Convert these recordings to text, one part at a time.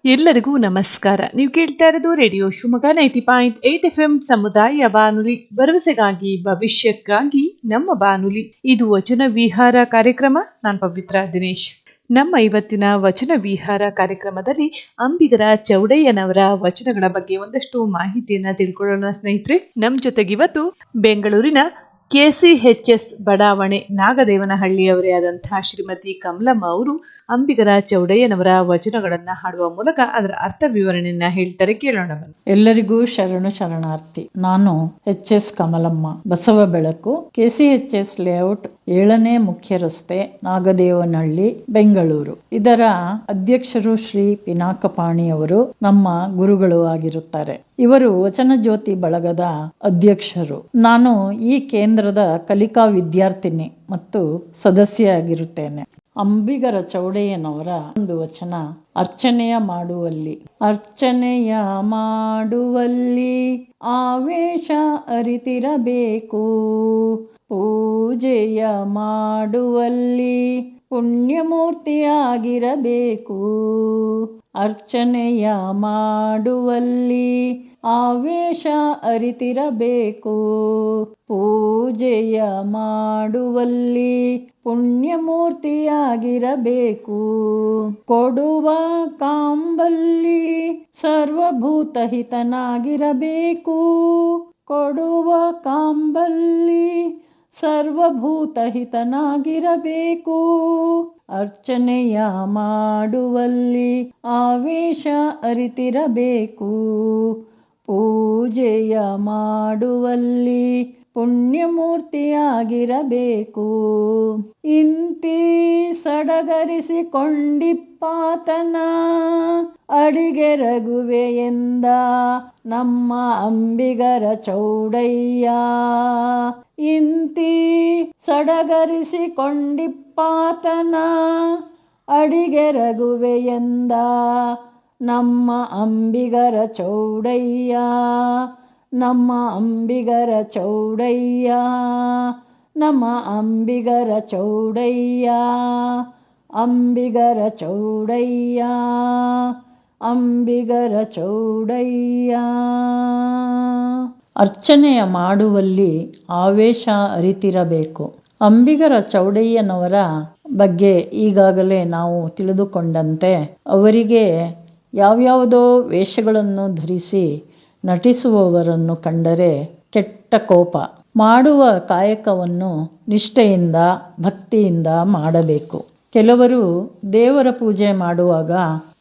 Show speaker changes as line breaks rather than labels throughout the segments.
ಎಲ್ಲರಿಗೂ ನಮಸ್ಕಾರ. ನೀವು ಕೇಳ್ತಾ ಇರೋದು ರೇಡಿಯೋ ಶಿವಮೊಗ್ಗ 90.8 FM ಸಮುದಾಯ ಬಾನುಲಿ, ಭರವಸೆಗಾಗಿ ಭವಿಷ್ಯಕ್ಕಾಗಿ ನಮ್ಮ ಬಾನುಲಿ. ಇದು ವಚನ ವಿಹಾರ ಕಾರ್ಯಕ್ರಮ. ನಾನು ಪವಿತ್ರ ದಿನೇಶ್. ನಮ್ಮ ಇವತ್ತಿನ ವಚನ ವಿಹಾರ ಕಾರ್ಯಕ್ರಮದಲ್ಲಿ ಅಂಬಿಗರ ಚೌಡಯ್ಯನವರ ವಚನಗಳ ಬಗ್ಗೆ ಒಂದಷ್ಟು ಮಾಹಿತಿಯನ್ನ ತಿಳ್ಕೊಳ್ಳೋಣ ಸ್ನೇಹಿತರೆ. ನಮ್ಮ ಜೊತೆಗೆ ಇವತ್ತು ಬೆಂಗಳೂರಿನ KCHS ಬಡಾವಣೆ ನಾಗದೇವನಹಳ್ಳಿಯವರೇ ಆದಂತಹ ಶ್ರೀಮತಿ ಕಮಲಮ್ಮ ಅವರು ಅಂಬಿಗರ ಚೌಡಯ್ಯನವರ ವಚನಗಳನ್ನ ಹಾಡುವ ಮೂಲಕ ಅದರ ಅರ್ಥ ವಿವರಣೆಯನ್ನ ಹೇಳ್ತಾರೆ, ಕೇಳೋಣ ಬನ್ನಿ.
ಎಲ್ಲರಿಗೂ ಶರಣಾರ್ಥಿ. ನಾನು HS ಕಮಲಮ್ಮ, ಬಸವ ಬೆಳಕು, KCHS ಲೇಔಟ್ 7ನೇ ಮುಖ್ಯ ರಸ್ತೆ, ನಾಗದೇವನಹಳ್ಳಿ, ಬೆಂಗಳೂರು. ಇದರ ಅಧ್ಯಕ್ಷರು ಶ್ರೀ ಪಿನಾಕಪಾಣಿ ಅವರು ನಮ್ಮ ಗುರುಗಳು ಆಗಿರುತ್ತಾರೆ. ಇವರು ವಚನ ಜ್ಯೋತಿ ಬಳಗದ ಅಧ್ಯಕ್ಷರು. ನಾನು ಈ ಕೇಂದ್ರದ ಕಲಿಕಾ ವಿದ್ಯಾರ್ಥಿನಿ ಮತ್ತು ಸದಸ್ಯ ಆಗಿರುತ್ತೇನೆ. ಅಂಬಿಗರ ಚೌಡಯ್ಯನವರ ಒಂದು ವಚನ, ಅರ್ಚನೆಯ ಮಾಡುವಲ್ಲಿ. ಅರ್ಚನೆಯ ಮಾಡುವಲ್ಲಿ ಆವೇಶ ಅರಿತಿರಬೇಕು, ಪೂಜೆಯ ಮಾಡುವಲ್ಲಿ ಪುಣ್ಯಮೂರ್ತಿಯಾಗಿರಬೇಕು. ಅರ್ಚನೆಯ ಮಾಡುವಲ್ಲಿ ಆವೇಶ ಅರಿತಿರಬೇಕು, ಪೂಜೆಯ ಮಾಡುವಲ್ಲಿ ಪುಣ್ಯಮೂರ್ತಿಯಾಗಿರಬೇಕು. ಕೊಡುವ ಕಾಂಬಲ್ಲಿ ಸರ್ವಭೂತಹಿತನಾಗಿರಬೇಕು, ಕೊಡುವ ಕಾಂಬಲ್ಲಿ ಸರ್ವಭೂತಹಿತನಾಗಿರಬೇಕು. ಅರ್ಚನೆಯ ಮಾಡುವಲ್ಲಿ ಆವೇಶ ಅರಿತಿರಬೇಕು, ಪೂಜೆಯ ಮಾಡುವಲ್ಲಿ ಪುಣ್ಯಮೂರ್ತಿಯಾಗಿರಬೇಕು. ಇಂತಿ ಸಡಗರಿಸಿಕೊಂಡಿಪ್ಪಾತನ ಅಡಿಗೆರಗುವೆ ಎಂದ ನಮ್ಮ ಅಂಬಿಗರ ಚೌಡಯ್ಯ. ಇಂತಿ ಸಡಗರಿಸಿಕೊಂಡಿಪ್ಪಾತನ ಅಡಿಗೆರಗುವೆ ಎಂದ ನಮ್ಮ ಅಂಬಿಗರ ಚೌಡಯ್ಯ, ನಮ್ಮ ಅಂಬಿಗರ ಚೌಡಯ್ಯ, ನಮ್ಮ ಅಂಬಿಗರ ಚೌಡಯ್ಯ, ಅಂಬಿಗರ ಚೌಡಯ್ಯ, ಅಂಬಿಗರ ಚೌಡಯ್ಯ. ಅರ್ಚನೆಯ ಮಾಡುವಲ್ಲಿ ಆವೇಶ ಅರಿತಿರಬೇಕು. ಅಂಬಿಗರ ಚೌಡಯ್ಯನವರ ಬಗ್ಗೆ ಈಗಾಗಲೇ ನಾವು ತಿಳಿದುಕೊಂಡಂತೆ ಅವರಿಗೆ ಯಾವ್ಯಾವುದೋ ವೇಷಗಳನ್ನು ಧರಿಸಿ ನಟಿಸುವವರನ್ನು ಕಂಡರೆ ಕೆಟ್ಟ ಕೋಪ. ಮಾಡುವ ಕಾಯಕವನ್ನು ನಿಷ್ಠೆಯಿಂದ ಭಕ್ತಿಯಿಂದ ಮಾಡಬೇಕು. ಕೆಲವರು ದೇವರ ಪೂಜೆ ಮಾಡುವಾಗ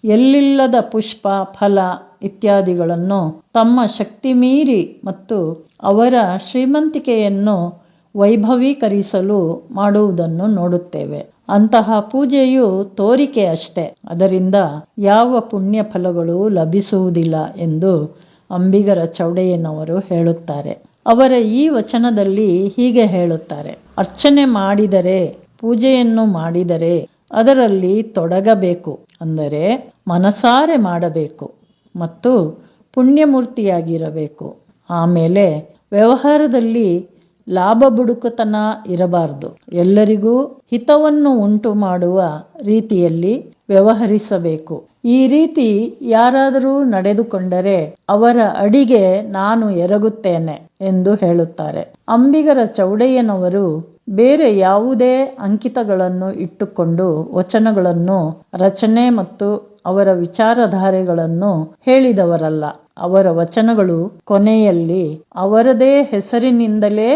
ಎಲ್ಲಿಲ್ಲದ ಪುಷ್ಪ, ಫಲ ಇತ್ಯಾದಿಗಳನ್ನು ತಮ್ಮ ಶಕ್ತಿ ಮೀರಿ ಮತ್ತು ಅವರ ಶ್ರೀಮಂತಿಕೆಯನ್ನು ವೈಭವೀಕರಿಸಲು ಮಾಡುವುದನ್ನು ನೋಡುತ್ತೇವೆ. ಅಂತಹ ಪೂಜೆಯು ತೋರಿಕೆ ಅಷ್ಟೇ, ಅದರಿಂದ ಯಾವ ಪುಣ್ಯ ಫಲಗಳು ಲಭಿಸುವುದಿಲ್ಲ ಎಂದು ಅಂಬಿಗರ ಚೌಡಯ್ಯನವರು ಹೇಳುತ್ತಾರೆ. ಅವರ ಈ ವಚನದಲ್ಲಿ ಹೀಗೆ ಹೇಳುತ್ತಾರೆ: ಅರ್ಚನೆ ಮಾಡಿದರೆ, ಪೂಜೆಯನ್ನು ಮಾಡಿದರೆ ಅದರಲ್ಲಿ ತೊಡಗಬೇಕು, ಅಂದರೆ ಮನಸಾರೆ ಮಾಡಬೇಕು ಮತ್ತು ಪುಣ್ಯಮೂರ್ತಿಯಾಗಿರಬೇಕು. ಆಮೇಲೆ ವ್ಯವಹಾರದಲ್ಲಿ ಲಾಭ ಬುಡುಕುತನ ಇರಬಾರದು. ಎಲ್ಲರಿಗೂ ಹಿತವನ್ನು ಉಂಟು ಮಾಡುವ ರೀತಿಯಲ್ಲಿ ವ್ಯವಹರಿಸಬೇಕು. ಈ ರೀತಿ ಯಾರಾದರೂ ನಡೆದುಕೊಂಡರೆ ಅವರ ಅಡಿಗೆ ನಾನು ಎರಗುತ್ತೇನೆ ಎಂದು ಹೇಳುತ್ತಾರೆ. ಅಂಬಿಗರ ಚೌಡಯ್ಯನವರು ಬೇರೆ ಯಾವುದೇ ಅಂಕಿತಗಳನ್ನು ಇಟ್ಟುಕೊಂಡು ವಚನಗಳನ್ನು ರಚನೆ ಮತ್ತು ಅವರ ವಿಚಾರಧಾರೆಗಳನ್ನು ಹೇಳಿದವರಲ್ಲ. ಅವರ ವಚನಗಳು ಕೊನೆಯಲ್ಲಿ ಅವರದೇ ಹೆಸರಿನಿಂದಲೇ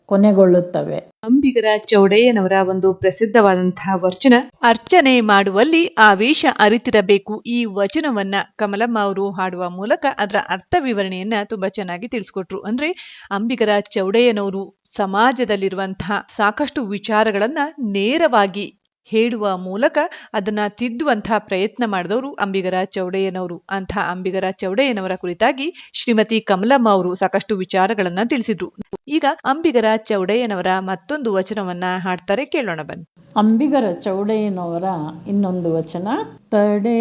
ಕೊನೆಗೊಳ್ಳುತ್ತವೆ.
ಅಂಬಿಗರ ಚೌಡಯ್ಯನವರ ಒಂದು ಪ್ರಸಿದ್ಧವಾದಂತಹ ವಚನ, ಅರ್ಚನೆ ಮಾಡುವಲ್ಲಿ ಆವೇಶ ಅರಿತಿರಬೇಕು. ಈ ವಚನವನ್ನ ಕಮಲಮ್ಮ ಅವರು ಹಾಡುವ ಮೂಲಕ ಅದರ ಅರ್ಥ ವಿವರಣೆಯನ್ನ ತುಂಬಾ ಚೆನ್ನಾಗಿ ತಿಳಿಸ್ಕೊಟ್ರು. ಅಂದ್ರೆ ಅಂಬಿಗರ ಚೌಡಯ್ಯನವರು ಸಮಾಜದಲ್ಲಿರುವಂತಹ ಸಾಕಷ್ಟು ವಿಚಾರಗಳನ್ನ ನೇರವಾಗಿ ಹೇಳುವ ಮೂಲಕ ಅದನ್ನ ತಿದ್ದುವಂತಹ ಪ್ರಯತ್ನ ಮಾಡಿದವರು ಅಂಬಿಗರ ಚೌಡಯ್ಯನವರು. ಅಂತಹ ಅಂಬಿಗರ ಚೌಡಯ್ಯನವರ ಕುರಿತಾಗಿ ಶ್ರೀಮತಿ ಕಮಲಮ್ಮ ಅವರು ಸಾಕಷ್ಟು ವಿಚಾರಗಳನ್ನ ತಿಳಿಸಿದ್ರು. ಈಗ ಅಂಬಿಗರ ಚೌಡಯ್ಯನವರ ಮತ್ತೊಂದು ವಚನವನ್ನ ಹಾಡ್ತಾರೆ, ಕೇಳೋಣ ಬನ್ನಿ.
ಅಂಬಿಗರ ಚೌಡಯ್ಯನವರ ಇನ್ನೊಂದು ವಚನ, ತಡೆನೆಲೆಯಿಲ್ಲದ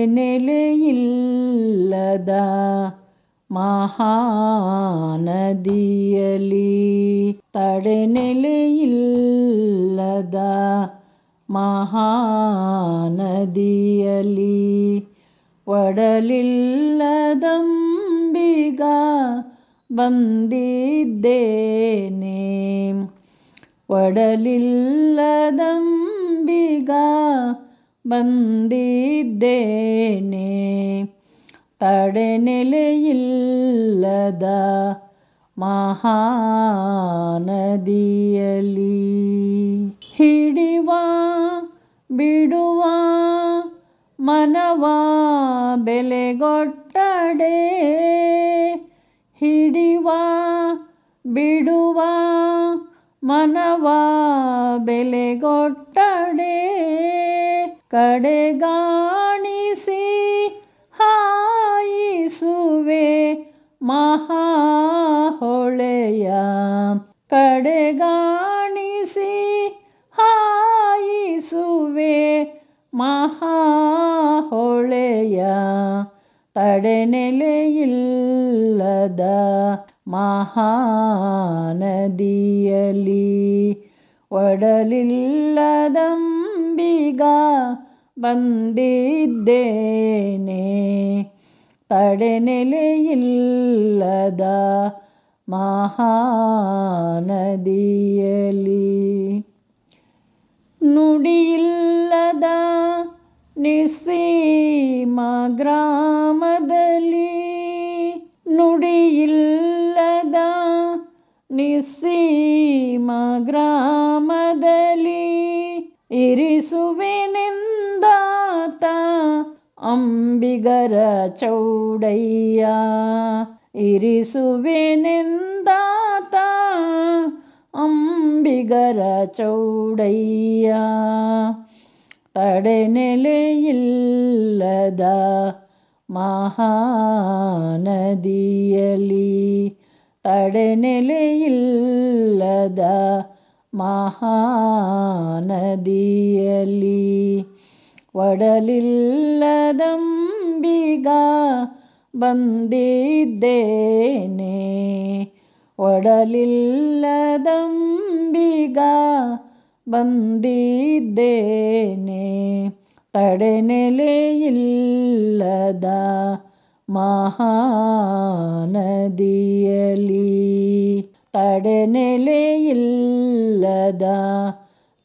ಮಹಾನದಿಯಲಿ, ತಡೆನೆಲೆಯಿಲ್ಲದ ಮಹಾನದಿಯಲಿ ಒಡಲಿಲ್ಲದಂಬಿಗ ಬಂದಿದ್ದೇನೆ. ಒಡಲಿಲ್ಲದಂಬಿಗ ಬಂದಿದ್ದೇನೆ. ತಡೆನೆಲೆಯಿಲ್ಲದ ಮಹಾನದಿಯಲ್ಲಿ ಹಿಡಿವ ಬಿಡುವ ಮನವ ಬೆಲೆಗೊಟ್ಟಡೆ. ಹಿಡಿವ ಬಿಡುವ ಮನವ ಬೆಲೆಗೊಟ್ಟಡೆ. ಕಡೆಗಾಣಿಸಿ ಹಾಯಿಸುವೆ ಮಹಾಹೊಳೆಯ. ಕಡೆಗಾಣಿಸಿ ಹಾಯಿಸುವೆ ಮಹಾಹೊಳೆಯ. ತಡೆನೆಲೆಯಿಲ್ಲದ ಮಹಾನದಿಯಲ್ಲಿ ಒಡಲಿಲ್ಲದಂಬಿಗ ಬಂದಿದ್ದೇನೆ. ತಡೆನೆಲೆಯಿಲ್ಲದ ಮಹಾನದಿಯಲ್ಲಿ ನುಡಿಯಿಲ್ಲದ ನಿಸ್ಸೀಮ ಗ್ರಾಮದಲ್ಲಿ. ನುಡಿಯಿಲ್ಲದ ನಿಸ್ಸೀಮ ಗ್ರಾಮದಲ್ಲಿ ಇರಿಸುವೆನೆಂದಾತ ಅಂಬಿಗರ ಚೌಡಯ್ಯ. ಇರಿಸುವೆನೆಂದಾತ ಅಂಬಿಗರ ಚೌಡಯ್ಯ. ತಡೆನೆಲೆಯಿಲ್ಲದ ಮಹಾನದಿಯಲ್ಲಿ. ತಡೆನೆಲೆಯಿಲ್ಲದ ಮಹಾನದಿಯಲ್ಲಿ ಒಡಲಿಲ್ಲದಂಬಿಗ ಬಂದಿದ್ದೇನೆ. ಒಡಲಿಲ್ಲದಂಬಿಗ ಬಂದಿದ್ದೇನೆ. ತಡೆನೆಲೆಯಿಲ್ಲದ ಮಹಾನದಿಯಲ್ಲಿ. ತಡೆನೆಲೆಯಿಲ್ಲದ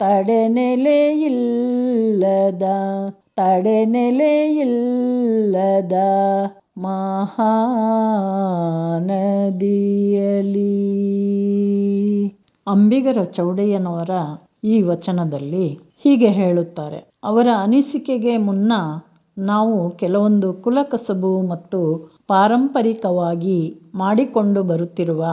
ತಡೆನೆಲೆಯಿಲ್ಲದ ತಡೆನೆಲೆಯಿಲ್ಲದ ಮಹಾನದಿಯಲ್ಲಿ. ಅಂಬಿಗರ ಚೌಡಯ್ಯನವರ ಈ ವಚನದಲ್ಲಿ ಹೀಗೆ ಹೇಳುತ್ತಾರೆ. ಅವರ ಅನಿಸಿಕೆಗೆ ಮುನ್ನ ನಾವು ಕೆಲವೊಂದು ಕುಲಕಸಬು ಮತ್ತು ಪಾರಂಪರಿಕವಾಗಿ ಮಾಡಿಕೊಂಡು ಬರುತ್ತಿರುವ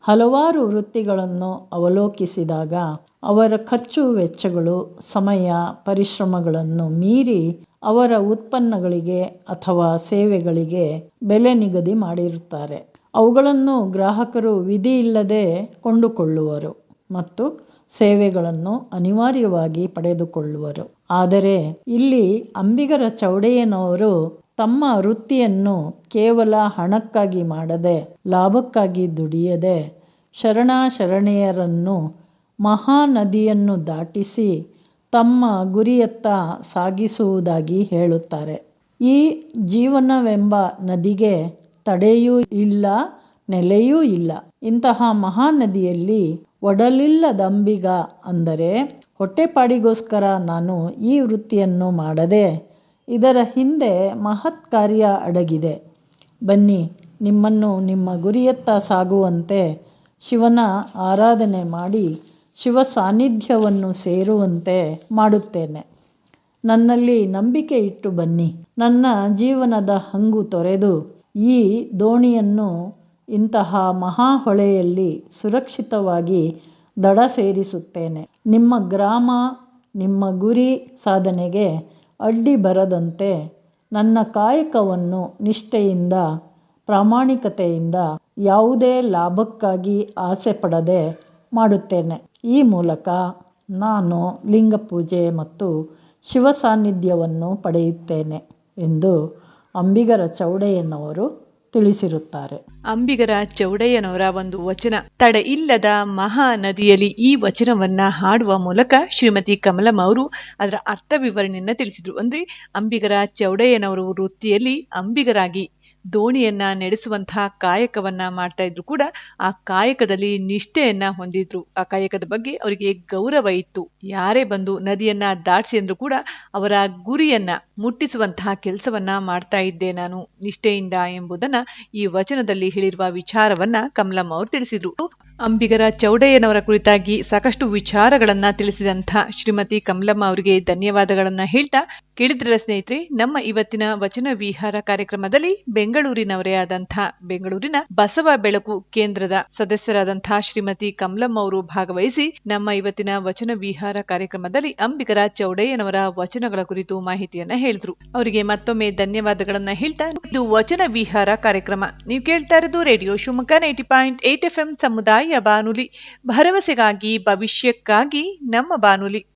ಹಲವಾರು ವೃತ್ತಿಗಳನ್ನು ಅವಲೋಕಿಸಿದಾಗ ಅವರ ಖರ್ಚು ವೆಚ್ಚಗಳು ಸಮಯ ಪರಿಶ್ರಮಗಳನ್ನು ಮೀರಿ ಅವರ ಉತ್ಪನ್ನಗಳಿಗೆ ಅಥವಾ ಸೇವೆಗಳಿಗೆ ಬೆಲೆ ನಿಗದಿ ಮಾಡಿರುತ್ತಾರೆ. ಅವುಗಳನ್ನು ಗ್ರಾಹಕರು ವಿಧಿಯಿಲ್ಲದೆ ಕೊಂಡುಕೊಳ್ಳುವರು ಮತ್ತು ಸೇವೆಗಳನ್ನು ಅನಿವಾರ್ಯವಾಗಿ ಪಡೆದುಕೊಳ್ಳುವರು. ಆದರೆ ಇಲ್ಲಿ ಅಂಬಿಗರ ಚೌಡಯ್ಯನವರು ತಮ್ಮ ವೃತ್ತಿಯನ್ನು ಕೇವಲ ಹಣಕ್ಕಾಗಿ ಮಾಡದೆ, ಲಾಭಕ್ಕಾಗಿ ದುಡಿಯದೆ, ಶರಣೆಯರನ್ನು ಮಹಾನದಿಯನ್ನು ದಾಟಿಸಿ ತಮ್ಮ ಗುರಿಯತ್ತ ಸಾಗಿಸುವುದಾಗಿ ಹೇಳುತ್ತಾರೆ. ಈ ಜೀವನವೆಂಬ ನದಿಗೆ ತಡೆಯೂ ಇಲ್ಲ, ನೆಲೆಯೂ ಇಲ್ಲ. ಇಂತಹ ಮಹಾನದಿಯಲ್ಲಿ ಒಡಲಿಲ್ಲದಂಬಿಗ ಅಂದರೆ ಹೊಟ್ಟೆಪಾಡಿಗೋಸ್ಕರ ನಾನು ಈ ವೃತ್ತಿಯನ್ನು ಮಾಡದೆ, ಇದರ ಹಿಂದೆ ಮಹತ್ ಕಾರ್ಯ ಅಡಗಿದೆ. ಬನ್ನಿ, ನಿಮ್ಮನ್ನು ನಿಮ್ಮ ಗುರಿಯತ್ತ ಸಾಗುವಂತೆ ಶಿವನ ಆರಾಧನೆ ಮಾಡಿ ಶಿವ ಸಾನ್ನಿಧ್ಯವನ್ನು ಸೇರುವಂತೆ ಮಾಡುತ್ತೇನೆ. ನನ್ನಲ್ಲಿ ನಂಬಿಕೆ ಇಟ್ಟು ಬನ್ನಿ. ನನ್ನ ಜೀವನದ ಹಂಗು ತೊರೆದು ಈ ದೋಣಿಯನ್ನು ಇಂತಹ ಮಹಾಹೊಳೆಯಲ್ಲಿ ಸುರಕ್ಷಿತವಾಗಿ ದಡ ಸೇರಿಸುತ್ತೇನೆ. ನಿಮ್ಮ ಗ್ರಾಮ, ನಿಮ್ಮ ಗುರಿ ಸಾಧನೆಗೆ ಅಡ್ಡಿ ಬರದಂತೆ ನನ್ನ ಕಾಯಕವನ್ನು ನಿಷ್ಠೆಯಿಂದ, ಪ್ರಾಮಾಣಿಕತೆಯಿಂದ, ಯಾವುದೇ ಲಾಭಕ್ಕಾಗಿ ಆಸೆ ಪಡದೆ ಮಾಡುತ್ತೇನೆ. ಈ ಮೂಲಕ ನಾನು ಲಿಂಗಪೂಜೆ ಮತ್ತು ಶಿವ ಸಾನ್ನಿಧ್ಯವನ್ನು ಪಡೆಯುತ್ತೇನೆ ಎಂದು ಅಂಬಿಗರ ಚೌಡಯ್ಯನವರು ತಿಳಿಸಿರುತ್ತಾರೆ.
ಅಂಬಿಗರ ಚೌಡಯ್ಯನವರ ಒಂದು ವಚನ, ತಡೆ ಇಲ್ಲದ ಮಹಾ ನದಿಯಲ್ಲಿ, ಈ ವಚನವನ್ನ ಹಾಡುವ ಮೂಲಕ ಶ್ರೀಮತಿ ಕಮಲಮ್ಮ ಅವರು ಅದರ ಅರ್ಥ ವಿವರಣೆಯನ್ನ ತಿಳಿಸಿದ್ರು. ಅಂದ್ರೆ ಅಂಬಿಗರ ಚೌಡಯ್ಯನವರು ವೃತ್ತಿಯಲ್ಲಿ ಅಂಬಿಗರಾಗಿ ದೋಣಿಯನ್ನ ನಡೆಸುವಂತಹ ಕಾಯಕವನ್ನ ಮಾಡ್ತಾ ಇದ್ರು ಕೂಡ ಆ ಕಾಯಕದಲ್ಲಿ ನಿಷ್ಠೆಯನ್ನ ಹೊಂದಿದ್ರು. ಆ ಕಾಯಕದ ಬಗ್ಗೆ ಅವರಿಗೆ ಗೌರವ ಇತ್ತು. ಯಾರೇ ಬಂದು ನದಿಯನ್ನ ದಾಟಿಸಿ ಅಂದ್ರೂ ಕೂಡ ಅವರ ಗುರಿಯನ್ನ ಮುಟ್ಟಿಸುವಂತಹ ಕೆಲಸವನ್ನ ಮಾಡ್ತಾ ಇದ್ದೆ ನಾನು ನಿಷ್ಠೆಯಿಂದ ಎಂಬುದನ್ನ ಈ ವಚನದಲ್ಲಿ ಹೇಳಿರುವ ವಿಚಾರವನ್ನ ಕಮಲಮ್ಮ ಅವರು ತಿಳಿಸಿದ್ರು. ಅಂಬಿಗರ ಚೌಡಯ್ಯನವರ ಕುರಿತಾಗಿ ಸಾಕಷ್ಟು ವಿಚಾರಗಳನ್ನ ತಿಳಿಸಿದಂಥ ಶ್ರೀಮತಿ ಕಮಲಮ್ಮ ಅವರಿಗೆ ಧನ್ಯವಾದಗಳನ್ನ ಹೇಳ್ತಾ, ಕೇಳಿದ್ರಲ್ಲ ಸ್ನೇಹಿತರೆ, ನಮ್ಮ ಇವತ್ತಿನ ವಚನ ವಿಹಾರ ಕಾರ್ಯಕ್ರಮದಲ್ಲಿ ಬೆಂಗಳೂರಿನವರೇ ಆದಂಥ ಬೆಂಗಳೂರಿನ ಬಸವ ಬೆಳಕು ಕೇಂದ್ರದ ಸದಸ್ಯರಾದಂತಹ ಶ್ರೀಮತಿ ಕಮಲಮ್ಮ ಅವರು ಭಾಗವಹಿಸಿ ನಮ್ಮ ಇವತ್ತಿನ ವಚನ ವಿಹಾರ ಕಾರ್ಯಕ್ರಮದಲ್ಲಿ ಅಂಬಿಗರ ಚೌಡಯ್ಯನವರ ವಚನಗಳ ಕುರಿತು ಮಾಹಿತಿಯನ್ನ ಹೇಳಿದ್ರು. ಅವರಿಗೆ ಮತ್ತೊಮ್ಮೆ ಧನ್ಯವಾದಗಳನ್ನ ಹೇಳ್ತಾ, ಇದು ವಚನ ವಿಹಾರ ಕಾರ್ಯಕ್ರಮ. ನೀವು ಕೇಳ್ತಾ ಇರೋದು ರೇಡಿಯೋ ಶಿವಮೊಗ್ಗ 90.8 FM ಸಮುದಾಯ ಬಾನುಲಿ, ಭರವಸೆಗಾಗಿ ಭವಿಷ್ಯಕ್ಕಾಗಿ ನಮ್ಮ ಬಾನುಲಿ.